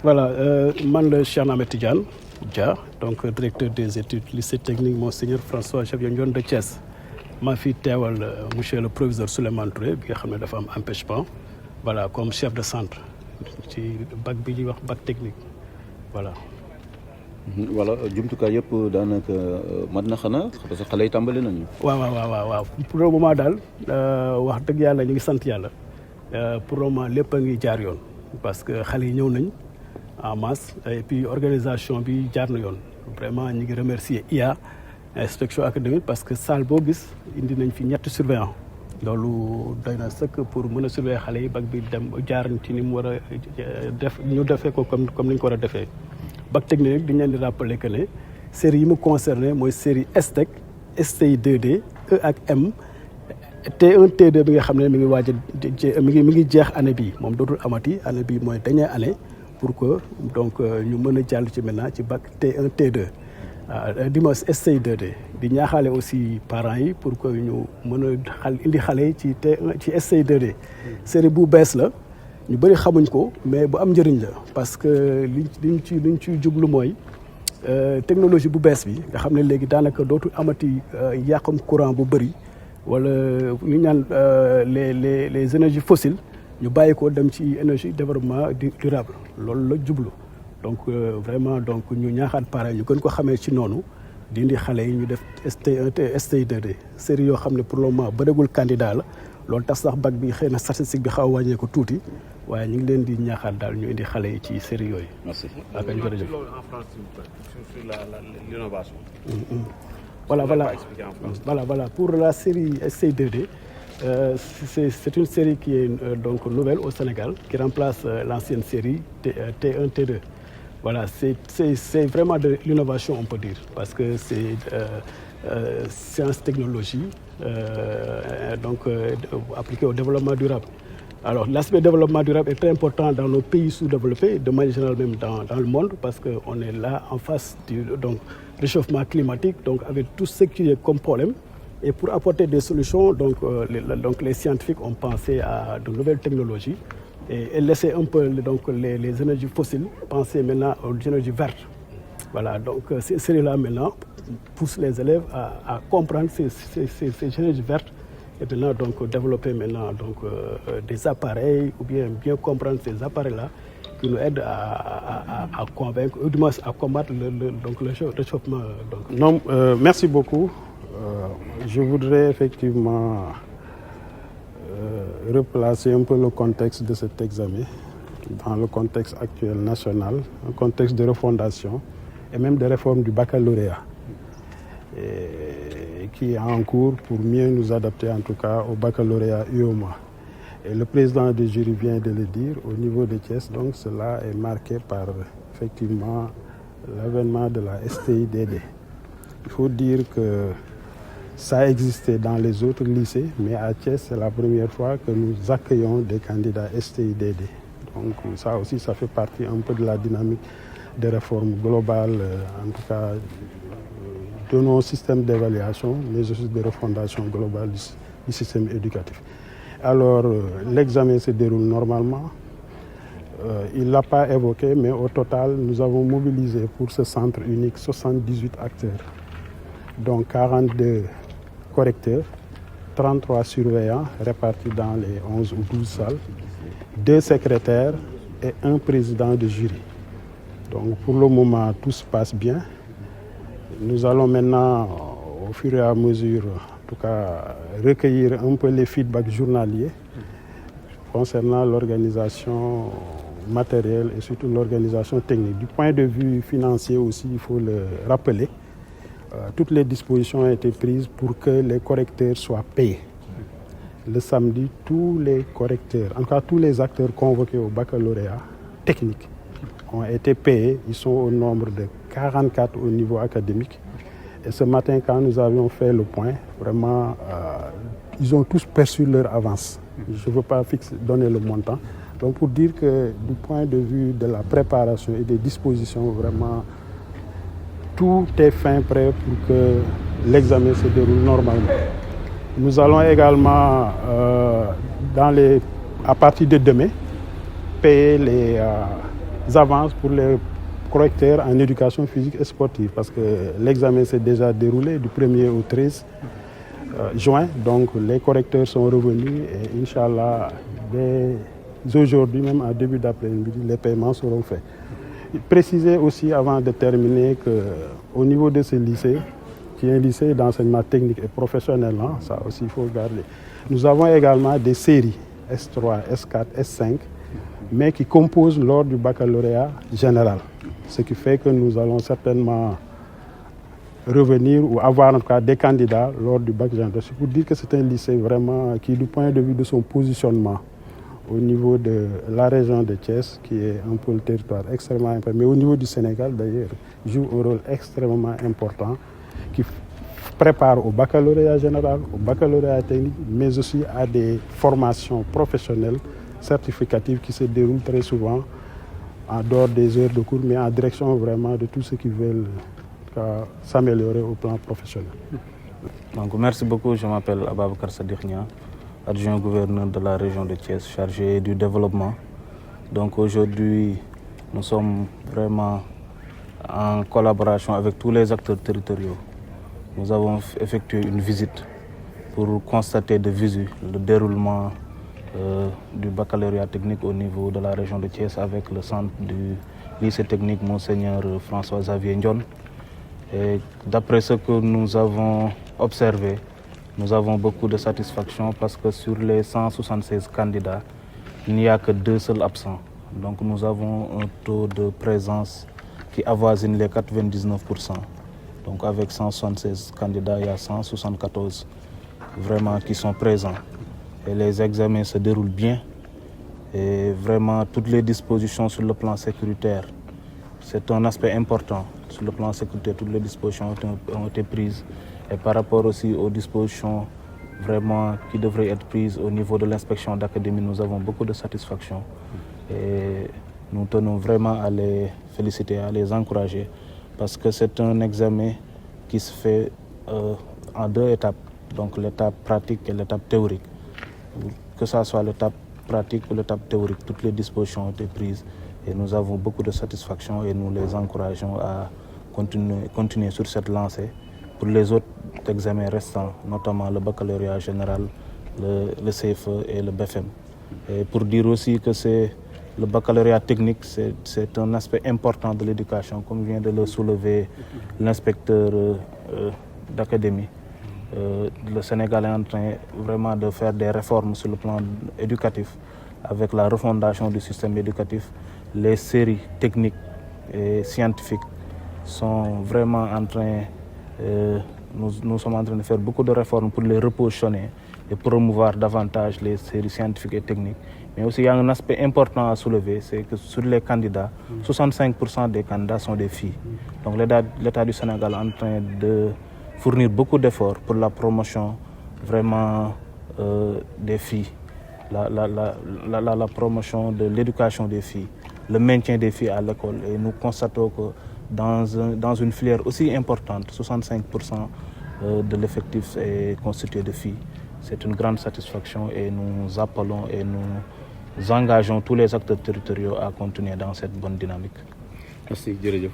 Voilà, man le Cheikh Ahmed Tidiane Dia, donc directeur des études lycée technique Monseigneur François Xavier Ndione de Thiès. maa fi teewal monsieur le proviseur Souleymane Touré bi nga xam ne dafa am empêchement voilà comme chef de centre ci bac bi ñuy wax bac technique voilà. voilà jumtukaay yëpp daanaka mat na xanaa parce que xale yi tàmbali nañu. waaw pour le moment daal wax dëgg yàlla ñu ngi sant yàlla pour le moment lépp a ngi jaar yoon parce que xale yi ñëw nañ en masse et puis organisation bi jaar na yoon vraiment ñu ngi remercier IA inspection académique parce que salle boo gis indi nañ fi ñetti surveillant loolu doy na sëkk pour mën a surveiller xale yi bac bi dem jaar ci ni mu war a def ñu defee ko comme ni ñu ko war a defee. bac technique dañ leen di rappeler que ne série yi mu concerné mooy série STEC STI 2D E ak M T1 T2 bi nga xam ne mi ngi waaj a mi ngi jeex année bii moom dootul amati année bii mooy dernière année pour que donc ñu mën a jàll ci maintenant ci bac T1 T2 dimanche STI 2D di ñaaxaale aussi parents yi pour que ñu mën a indi xale yi ci T1 ci STI 2D série bu bees la. ñu bëri xamuñ ko mais bu am njëriñ la parce que liñ ci jublu mooy technologie bu bees bi nga xam ne léegi daanaka dootul amati yàqam courant bu bëri wala ñu ñaan les énergies fossiles ñu bàyyi ko dem ci énergie développement durable loolu la jublu donc vraiment donc ñu ñaaxaat parents ñu gën ko xamee ci noonu di indi xale yi ñu def ST1 STI 2D série yoo xam ne pour le moment bëregul candidat la loolu tax sax bac bi xëy na statistique bi xaw a wàññee ko tuuti waaye ñu ngi leen di ñaaxaat daal ñu indi xale yi ci série yooyu. merci. ak ay jërëjëf. l'innovation. Voilà pour la série STI 2D c'est une série qui est donc nouvelle au Sénégal qui remplace l'ancienne série T1 T2. Voilà c'est vraiment de l'innovation on peut dire parce que c'est science technologie donc appliquée au développement durable. Alors l'aspect développement durable est très important dans nos pays sous-développés, de manière générale même dans le monde, parce qu'on est là en face du donc, réchauffement climatique, donc avec tout ce qui est comme problème. Et pour apporter des solutions, donc les scientifiques ont pensé à de nouvelles technologies et laisser un peu donc, les énergies fossiles, penser maintenant aux énergies vertes. Voilà, donc ces séries-là maintenant poussent les élèves à comprendre ces énergies vertes. Et maintenant, donc, développer maintenant donc, des appareils ou bien comprendre ces appareils-là qui nous aident à convaincre, ou du moins à combattre le réchauffement. Donc. Non, merci beaucoup. Je voudrais effectivement replacer un peu le contexte de cet examen dans le contexte actuel national, un contexte de refondation et même de réforme du baccalauréat. Qui est en cours pour mieux nous adapter en tout cas au baccalauréat UOMA. Et le président du jury vient de le dire, au niveau de Thiès, donc cela est marqué par effectivement l'avènement de la STI-DD. Il faut dire que ça existait dans les autres lycées, mais à Thiès, c'est la première fois que nous accueillons des candidats STI-DD. Donc ça aussi, ça fait partie un peu de la dynamique de réforme globale, en tout cas de nos systèmes d'évaluation, mais aussi de refondation globale du système éducatif. Alors, l'examen se déroule normalement. Il ne l'a pas évoqué, mais au total, nous avons mobilisé pour ce centre unique 78 acteurs, dont 42 correcteurs, 33 surveillants répartis dans les 11 ou 12 salles, 2 secrétaires et 1 président de jury. Donc, pour le moment, tout se passe bien. Nous allons maintenant, au fur et à mesure, en tout cas, recueillir un peu les feedbacks journaliers concernant l'organisation matérielle et surtout l'organisation technique. Du point de vue financier aussi, il faut le rappeler, toutes les dispositions ont été prises pour que les correcteurs soient payés. Le samedi, tous les correcteurs, en tout cas tous les acteurs convoqués au baccalauréat technique ont été payés. Ils sont au nombre de 44 au niveau académique, Et ce matin, quand nous avions fait le point, vraiment, ils ont tous perçu leur avance. Je ne veux pas donner le montant. Donc pour dire que du point de vue de la préparation et des dispositions, vraiment, tout est fin prêt pour que l'examen se déroule normalement. Nous allons également, à partir de demain, payer les avances pour les correcteurs en éducation physique et sportive parce que l'examen s'est déjà déroulé du 1er au 13 juin. Donc les correcteurs sont revenus et Inch'Allah, dès aujourd'hui, même en début d'après-midi, les paiements seront faits. Préciser aussi avant de terminer qu'au niveau de ce lycée, qui est un lycée d'enseignement technique et professionnel, hein, ça aussi il faut garder. Nous avons également des séries S3, S4, S5, mais qui composent lors du baccalauréat général. Ce qui fait que nous allons certainement revenir ou avoir en tout cas des candidats lors du bac général. C'est pour dire que c'est un lycée vraiment qui, du point de vue de son positionnement au niveau de la région de Thiès, qui est un peu le territoire extrêmement important, mais au niveau du Sénégal d'ailleurs, joue un rôle extrêmement important qui prépare au baccalauréat général, au baccalauréat technique, mais aussi à des formations professionnelles certificatives qui se déroulent très souvent en dehors des heures de cours, mais en direction vraiment de tous ceux qui veulent s'améliorer au plan professionnel. Donc, merci beaucoup, je m'appelle Ababacar Sadikh Nia, adjoint gouverneur de la région de Thiès, chargé du développement. Donc aujourd'hui, nous sommes vraiment en collaboration avec tous les acteurs territoriaux. Nous avons effectué une visite pour constater de visu le déroulement du baccalauréat technique au niveau de la région de Thiès avec le centre du lycée technique Monseigneur François-Xavier Ndione. Et d'après ce que nous avons observé, nous avons beaucoup de satisfaction parce que sur les 176 candidats, il n'y a que 2 seuls absents. Donc nous avons un taux de présence qui avoisine les 99%. Donc avec 176 candidats, il y a 174 vraiment qui sont présents. Et les examens se déroulent bien. Et vraiment, toutes les dispositions sur le plan sécuritaire, c'est un aspect important. Sur le plan sécuritaire, toutes les dispositions ont été prises. Et par rapport aussi aux dispositions vraiment qui devraient être prises au niveau de l'inspection d'académie, nous avons beaucoup de satisfaction. Et nous tenons vraiment à les féliciter, à les encourager, parce que c'est un examen qui se fait en 2 étapes, donc l'étape pratique et l'étape théorique. Que ce soit l'étape pratique ou l'étape théorique, toutes les dispositions ont été prises et nous avons beaucoup de satisfaction et nous les encourageons à continuer sur cette lancée pour les autres examens restants, notamment le baccalauréat général, le CFE et le BFM. Et pour dire aussi que c'est le baccalauréat technique, c'est un aspect important de l'éducation, comme vient de le soulever l'inspecteur d'académie. Le Sénégal est en train vraiment de faire des réformes sur le plan éducatif avec la refondation du système éducatif. Les séries techniques et scientifiques sont vraiment en train, nous sommes en train de faire beaucoup de réformes pour les repositionner et promouvoir davantage les séries scientifiques et techniques. Mais aussi il y a un aspect important à soulever, c'est que sur les candidats, 65% des candidats sont des filles. Donc l'État du Sénégal est en train de fournir beaucoup d'efforts pour la promotion vraiment des filles, la promotion de l'éducation des filles, le maintien des filles à l'école. Et nous constatons que dans une filière aussi importante, 65% de l'effectif est constitué de filles. C'est une grande satisfaction et nous appelons et nous engageons tous les acteurs territoriaux à continuer dans cette bonne dynamique. Merci, jërëjëf.